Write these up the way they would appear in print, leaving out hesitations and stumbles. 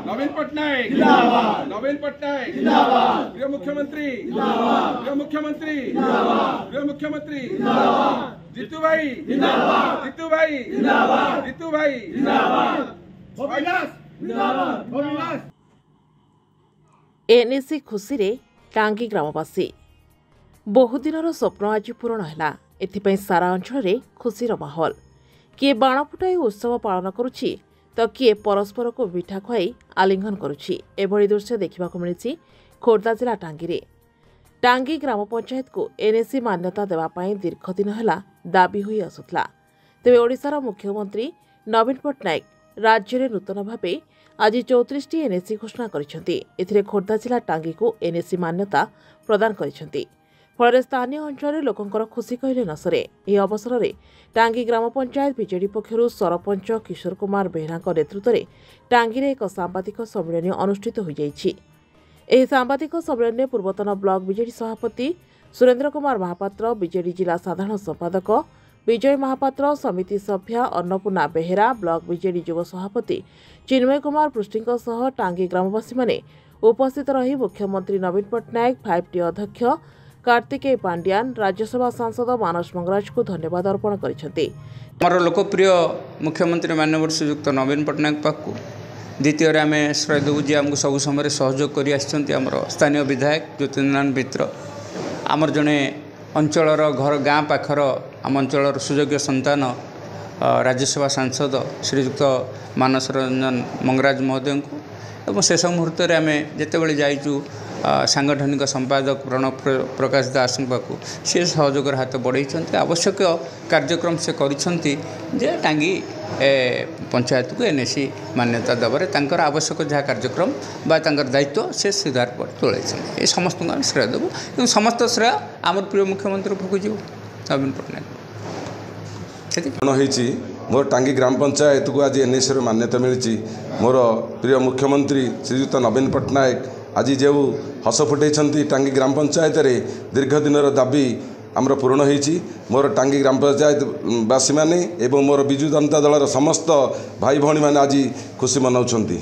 नवीन पटनायक नवीन पटनायक प्रिय मुख्यमंत्री प्रिय मुख्यमंत्री प्रिय मुख्यमंत्री जीतू भाई जीतू भाई जीतू भाई एनएसी खुशी रे टांगी ग्रामवासी बहुदिनर स्वप्न आज पूरण है। एथिपाई सारा अंचल रे खुशीर माहौल। किए बाण फुटाई उत्सव पालन करुछि तो किए परस्पर को मिठा खुआई आलिंगन करुछि। एभली दृश्य देखा मिली खोर्धा जिला टांगी टांगी ग्राम पंचायत को एनएसी मान्यता देवाई दीर्घ दिन है दाबी हुई आसुला। तेबे ओडिशार मुख्यमंत्री नवीन पटनायक राज्य में नूतन भाव आज 34 एनएसी घोषणा कर खोर्धा जिला टांगी को एनएसी मान्यता प्रदान कर फल स्थानीय अंचल लोकंर खुशी कहले न सरे। यह अवसर में टांगी ग्राम पंचायत बीजेडी पक्षर सरपंच किशोर कुमार बेहरा नेतृत्व में टांगी एक सांबादिक सम्मेलन अनुष्ठित हो जाइछि। एही सांबादिक सम्मेलन में पूर्वतन ब्लॉक बीजेडी सभापति सुरेन्द्र कुमार महापात्र, बीजेडी जिला साधारण संपादक विजय महापात्र, समिति सभ्या अन्नपूर्णा बेहेरा, ब्लॉक बीजेडी युव सभापति चिन्मय कुमार पृष्टि सह टांगी ग्रामवासी माने उपस्थित रही मुख्यमंत्री नवीन पटनायक, 5T अध्यक्ष कार्तिकेय पांड्यान, राज्यसभा सांसद मानस मंगराज को धन्यवाद अर्पण कर लोकप्रिय मुख्यमंत्री माननीय श्रीयुक्त नवीन पटनायक पाखु द्वितीय आम श्रय देवु जी आमको सब समय सहयोग कर स्थानीय विधायक ज्योतिनारायण मित्र आमर जड़े अंचलर घर गाँ पाखर आम अंचल सुयोग्य संतान राज्यसभा सांसद श्रीयुक्त मानस रंजन मंगराज महोदय को शेष मुहूर्त आम जिते जाइचु सांगठनिक संपादक प्रणव प्रकाश दास पाखु सी सहयोगर हाथ बढ़ाई आवश्यक कार्यक्रम से करिसेंती जे टांगी पंचायत को एनएसी मान्यता देवारे तांकर आवश्यक जहाँ कार्यक्रम बा तांकर दायित्व से सुधार पर तुलाई ये समस्त श्रेय देव कि समस्त श्रेय आम प्रिय मुख्यमंत्री भोगीज नवीन पटनायक मोर टांगी ग्राम पंचायत को आज एनएसी मान्यता मिली। मोर प्रिय मुख्यमंत्री श्रीयुक्त नवीन पटनायक आज जो हस फुटाई टांगी ग्राम पंचायत रे दीर्घ दिन दाबी आमर पूरण होती। मोर टांगी ग्राम पंचायत बासी माने एवं मोर विजु जनता दलर समस्त भाई भौणी माने आज खुशी मनाउछंती।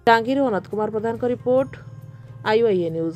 टांगी अनंत कुमार प्रधान का रिपोर्ट IOIA न्यूज।